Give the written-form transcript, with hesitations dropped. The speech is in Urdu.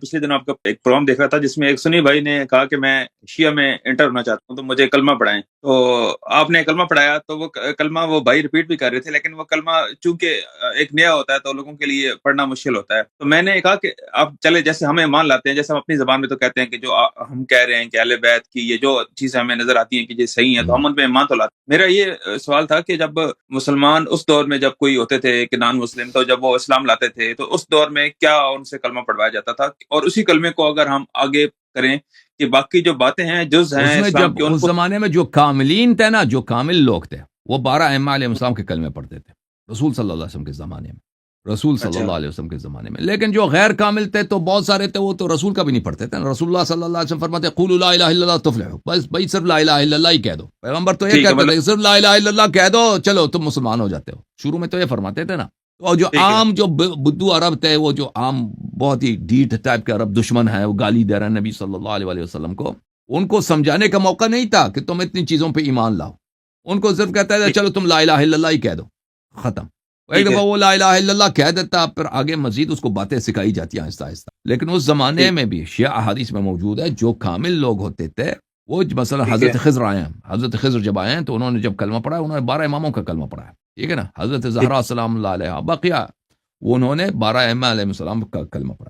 پچھلے دن آپ کا ایک پروگرام دیکھ رہا تھا جس میں ایک سنی بھائی نے کہا کہ میں شیعہ میں انٹر ہونا چاہتا ہوں تو مجھے کلمہ پڑھائیں. تو آپ نے کلمہ پڑھایا تو وہ کلمہ وہ بھائی ریپیٹ بھی کر رہے تھے، لیکن وہ کلمہ چونکہ ایک نیا ہوتا ہے تو لوگوں کے لیے پڑھنا مشکل ہوتا ہے. تو میں نے کہا کہ آپ چلے جیسے ہمیں مان لاتے ہیں، جیسے ہم اپنی زبان میں تو کہتے ہیں کہ جو ہم کہہ رہے ہیں کہ اہل بیت کی یہ جو چیزیں ہمیں نظر آتی ہیں کہ یہ صحیح ہیں تو ہم ان پہ ایمان تو لاتے ہیں. میرا یہ سوال تھا کہ جب مسلمان اس دور میں جب کوئی ہوتے تھے کہ نان مسلم، تو جب وہ اسلام لاتے تھے تو اس دور میں کیا ان سے کلمہ پڑھوایا جاتا تھا، اور اسی کلمے کو اگر ہم آگے کریں کہ باقی جو باتیں ہیں جز ہیں اس میں اسلام جب کی، ان اس کو زمانے میں جو کاملین تھے نا، جو کامل لوگ تھے، وہ 12 ائمہ علیہ السلام کے کلمے پڑھتے تھے رسول صلی اللہ علیہ وسلم کے زمانے میں، رسول صلی اچھا اللہ علیہ وسلم کے زمانے میں. لیکن جو غیر کامل تھے تو بہت سارے تھے، وہ تو رسول کا بھی نہیں پڑھتے تھے. رسول اللہ صلی اللہ علیہ وسلم فرماتے قولوا لا الہ الا اللہ تفلحوا، بس بھائی صرف لا الہ الا اللہ ہی کہہ دو. پیغمبر تو یہ ٹھیک ہے، کہتے تھے مطلب کہ صرف لا الہ الا اللہ کہہ دو چلو تم مسلمان ہو جاتے ہو. شروع میں تو یہ فرماتے تھے نا. اور جو ٹھیک ہے. عام جو بدو عرب تھے، وہ جو عام بہت ہی ڈیٹ ٹائپ کے عرب دشمن ہیں، وہ گالی دے رہے ہیں نبی صلی اللہ علیہ وسلم کو، ان کو سمجھانے کا موقع نہیں تھا کہ تم اتنی چیزوں پہ ایمان لاؤ. ان کو صرف کہتا ہے چلو تم لا الہ الا اللہ ہی کہہ دو، ختم. ایک ٹھیک ہے. دفعہ وہ لا الہ الا اللہ کہہ دیتا، پھر آگے مزید اس کو باتیں سکھائی جاتی ہیں آہستہ آہستہ. لیکن اس زمانے ٹھیک میں بھی شیعہ احادیث میں موجود ہے جو کامل لوگ ہوتے تھے. وہ مثلا ٹھیک ہے. حضرت خضر آئے ہیں، حضرت خضر جب آئے ہیں تو انہوں نے جب کلمہ پڑھا، انہوں نے 12 اماموں کا کلمہ پڑھا ہے، ٹھیک ہے نا. حضرت ٹھیک زہرا سلام اللہ علیہ بقیہ، وہ انہوں نے 12 ائمہ علیہ السلام کا کلمہ پڑھا.